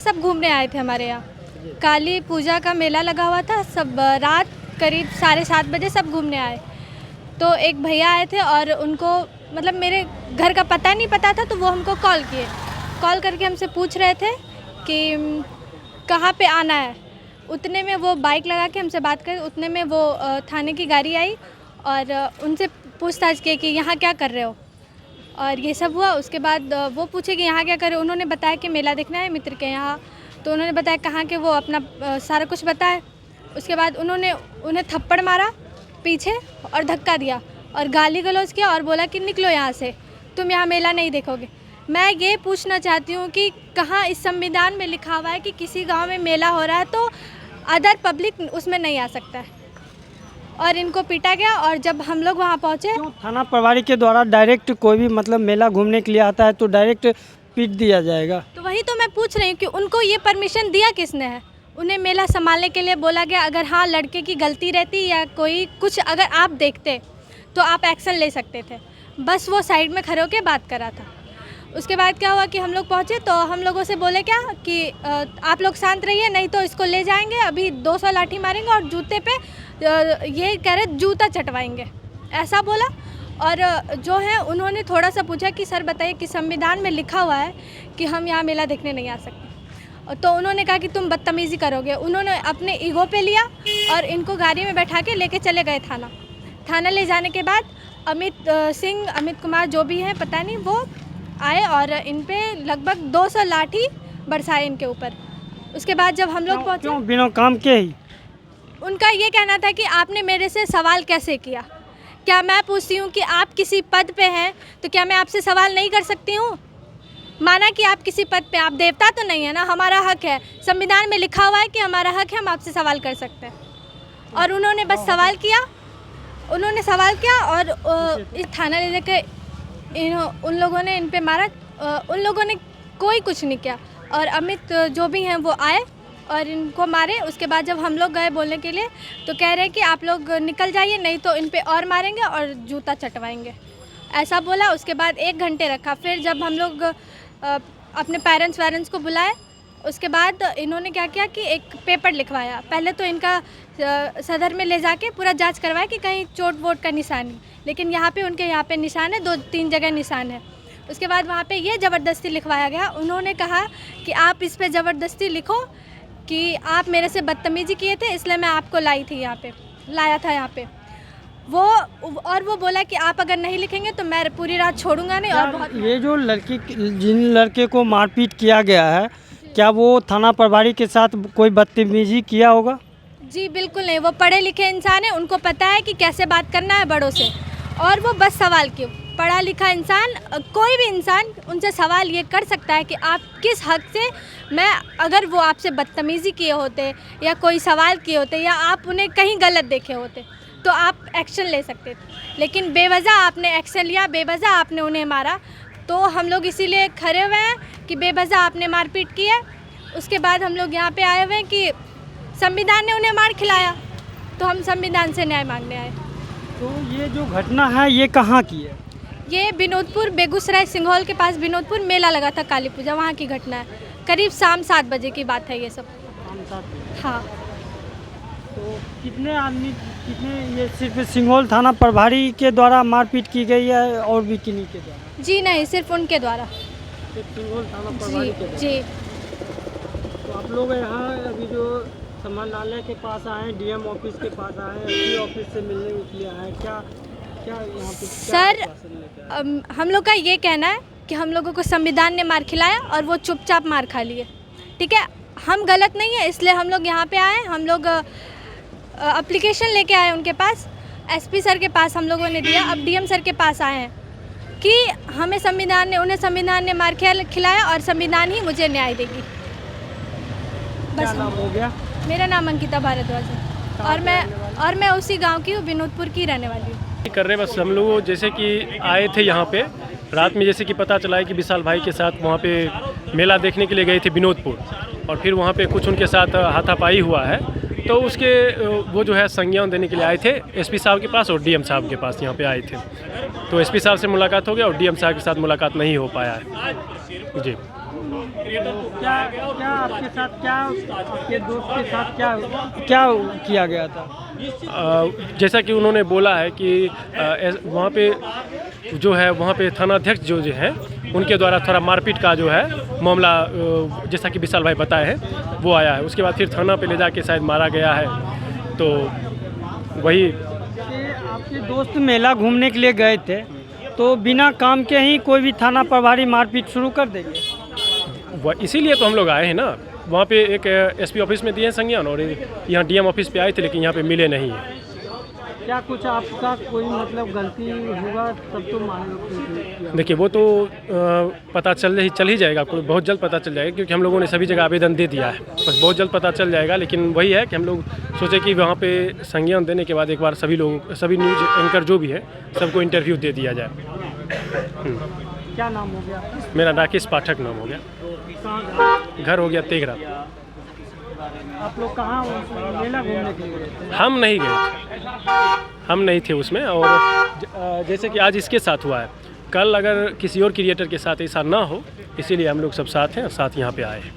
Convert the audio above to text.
सब घूमने आए थे हमारे यहाँ। काली पूजा का मेला लगा हुआ था। सब रात करीब 7:30 बजे सब घूमने आए। तो एक भैया आए थे और उनको मतलब मेरे घर का पता नहीं पता था, तो वो हमको कॉल किए। कॉल करके हमसे पूछ रहे थे कि कहाँ पे आना है। उतने में वो बाइक लगा के हमसे बात करी। उतने में वो थाने की गाड़ी आई और उनसे पूछताछ की कि यहाँ क्या कर रहे हो, और ये सब हुआ। उसके बाद वो पूछे कि यहाँ क्या करे। उन्होंने बताया कि मेला देखना है मित्र के यहाँ। तो उन्होंने बताया कहाँ के, वो अपना सारा कुछ बताया। उसके बाद उन्होंने उन्हें थप्पड़ मारा पीछे और धक्का दिया और गाली गलौज किया और बोला कि निकलो यहाँ से, तुम यहाँ मेला नहीं देखोगे। मैं ये पूछना चाहती हूँ कि कहाँ इस संविधान में लिखा हुआ है कि किसी गांव में मेला हो रहा है तो अदर पब्लिक उसमें नहीं आ सकता है। और इनको पीटा गया। और जब हम लोग वहाँ पहुँचे, थाना प्रभारी के द्वारा डायरेक्ट कोई भी मतलब मेला घूमने के लिए आता है तो डायरेक्ट पीट दिया जाएगा। तो वही तो मैं पूछ रही हूँ कि उनको ये परमिशन दिया किसने है। उन्हें मेला संभालने के लिए बोला गया। अगर हाँ लड़के की गलती रहती या कोई कुछ अगर आप देखते तो आप एक्शन ले सकते थे। बस वो साइड में खड़े होकर बात करा था। उसके बाद क्या हुआ कि हम लोग पहुँचे तो हम लोगों से बोले क्या कि आप लोग शांत रहिए, नहीं तो इसको ले जाएंगे, अभी 200 लाठी मारेंगे और जूते पे ये कह रहे जूता चटवाएंगे, ऐसा बोला। और जो है उन्होंने थोड़ा सा पूछा कि सर बताइए कि संविधान में लिखा हुआ है कि हम यहाँ मेला देखने नहीं आ सकते। तो उन्होंने कहा कि तुम बदतमीज़ी करोगे। उन्होंने अपने ईगो पे लिया और इनको गाड़ी में बैठा के लेके चले गए थाना ले जाने के बाद अमित कुमार जो भी हैं पता नहीं, वो आए और इन पे लगभग 200 लाठी बरसाए इनके ऊपर। उसके बाद जब हम लोग पहुँचे, क्यों बिना काम के ही उनका ये कहना था कि आपने मेरे से सवाल कैसे किया। क्या मैं पूछती हूँ कि आप किसी पद पे हैं तो क्या मैं आपसे सवाल नहीं कर सकती हूँ? माना कि आप किसी पद पे, आप देवता तो नहीं है ना, हमारा हक है, संविधान में लिखा हुआ है कि हमारा हक है, हम आपसे सवाल कर सकते हैं। और उन्होंने बस सवाल किया और इस थाना ले जाकर उन लोगों ने इन पे मारा। उन लोगों ने कोई कुछ नहीं किया और अमित जो भी हैं वो आए और इनको मारे। उसके बाद जब हम लोग गए बोलने के लिए तो कह रहे हैं कि आप लोग निकल जाइए, नहीं तो इन पे और मारेंगे और जूता चटवाएंगे, ऐसा बोला। उसके बाद 1 घंटे रखा। फिर जब हम लोग अपने पेरेंट्स को बुलाए, उसके बाद इन्होंने क्या किया कि एक पेपर लिखवाया। पहले तो इनका सदर में ले जाके पूरा जांच करवाया कि कहीं चोट वोट का निशान नहीं, लेकिन यहाँ पे उनके यहाँ पे निशान है, 2-3 जगह निशान है। उसके बाद वहाँ पे ये ज़बरदस्ती लिखवाया गया। उन्होंने कहा कि आप इस पे ज़बरदस्ती लिखो कि आप मेरे से बदतमीज़ी किए थे, इसलिए मैं आपको लाया था यहाँ पे। वो बोला कि आप अगर नहीं लिखेंगे तो मैं पूरी रात छोड़ूंगा नहीं। और बहुत ये जो जिन लड़के को मारपीट किया गया है, क्या वो थाना प्रभारी के साथ कोई बदतमीजी किया होगा? जी बिल्कुल नहीं, वो पढ़े लिखे इंसान है, उनको पता है कि कैसे बात करना है बड़ों से। और वो बस सवाल क्यों, पढ़ा लिखा इंसान, कोई भी इंसान उनसे सवाल ये कर सकता है कि आप किस हक से, मैं अगर वो आपसे बदतमीज़ी किए होते या कोई सवाल किए होते या आप उन्हें कहीं गलत देखे होते तो आप एक्शन ले सकते थे, लेकिन बेवजह आपने एक्शन लिया, बेवजह आपने उन्हें मारा। तो हम लोग इसीलिए खड़े हुए हैं कि बेवजह आपने मारपीट की है। उसके बाद हम लोग यहाँ पे आए हुए हैं कि संविधान ने उन्हें मार खिलाया तो हम संविधान से न्याय मांगने आए। तो ये जो घटना है ये कहाँ की है? ये विनोदपुर, बेगूसराय सिंघौल के पास विनोदपुर मेला लगा था काली पूजा, वहाँ की घटना है। करीब शाम 7 बजे की बात है ये सब। हाँ। तो कितने ये सिर्फ सिंघौल थाना प्रभारी के द्वारा मारपीट की गई है और भी किन्हीं के द्वारा? जी नहीं, सिर्फ उनके द्वारा। सिर्फ सिंघौल थाना प्रभारी के द्वारा? जी। तो आप लोग यहाँ अभी जो समाहरणालय के पास आए, डीएम ऑफिस के पास आए, एसपी ऑफिस से मिलने के लिए आए, क्या यहाँ पे सर हम लोग का ये कहना है कि हम लोगों को संविधान ने मार खिलाया और वो चुपचाप मार खा लिए, ठीक है। हम गलत नहीं है, इसलिए हम लोग यहाँ पे आए। हम लोग एप्लीकेशन लेके आए उनके पास, एसपी सर के पास हम लोगों ने दिया। अब डीएम सर के पास आए हैं कि उन्हें संविधान ने मार खिलाया और संविधान ही मुझे न्याय देगी। क्या नाम हो गया? मेरा नाम अंकिता भारद्वाज है और मैं उसी गांव की हूँ, विनोदपुर की रहने वाली हूँ। कर रहे बस हम लोग जैसे कि आए थे यहाँ पे रात में, जैसे कि पता चला है कि विशाल भाई के साथ वहाँ पे मेला देखने के लिए गए थे विनोदपुर, और फिर वहाँ पे कुछ उनके साथ हाथापाई हुआ है। तो उसके वो जो है संज्ञान देने के लिए आए थे एसपी साहब के पास और डीएम साहब के पास यहाँ पे आए थे। तो एसपी साहब से मुलाकात हो गया और डीएम साहब के साथ मुलाकात नहीं हो पाया है। जी। क्या क्या आपके साथ, क्या आपके दोस्त के साथ क्या क्या किया गया था? जैसा कि उन्होंने बोला है कि वहाँ पे जो है वहाँ पे थानाध्यक्ष जो हैं उनके द्वारा थोड़ा मारपीट का जो है मामला, जैसा कि विशाल भाई बताए हैं वो आया है। उसके बाद फिर थाना पे ले जाके शायद मारा गया है। तो वही आपके दोस्त मेला घूमने के लिए गए थे, तो बिना काम के ही कोई भी थाना प्रभारी मारपीट शुरू कर देंगे? इसीलिए तो हम लोग आए हैं ना। वहाँ पे एक एसपी ऑफिस में दिए हैं संज्ञान, और यहाँ डीएम ऑफिस पे आए थे लेकिन यहाँ पे मिले नहीं हैं। क्या कुछ आपका कोई मतलब गलती होगा तब तो मान लो? देखिए वो तो पता चल ही जाएगा, कोई बहुत जल्द पता चल जाएगा, क्योंकि हम लोगों ने सभी जगह आवेदन दे दिया है। बस बहुत जल्द पता चल जाएगा। लेकिन वही है कि हम लोग सोचे कि वहाँ पे संज्ञान देने के बाद एक बार सभी न्यूज़ एंकर जो भी है सबको इंटरव्यू दे दिया जाए। क्या नाम हो गया? मेरा राकेश पाठक नाम हो गया। कहाँ घर हो गया तेघरा। आप लोग कहाँ मेला घूमने के लिए गए थे? हम नहीं गए, हम नहीं थे उसमें। और जैसे कि आज इसके साथ हुआ है, कल अगर किसी और क्रिएटर के साथ ऐसा ना हो, इसीलिए हम लोग सब साथ हैं, साथ यहाँ पे आए हैं।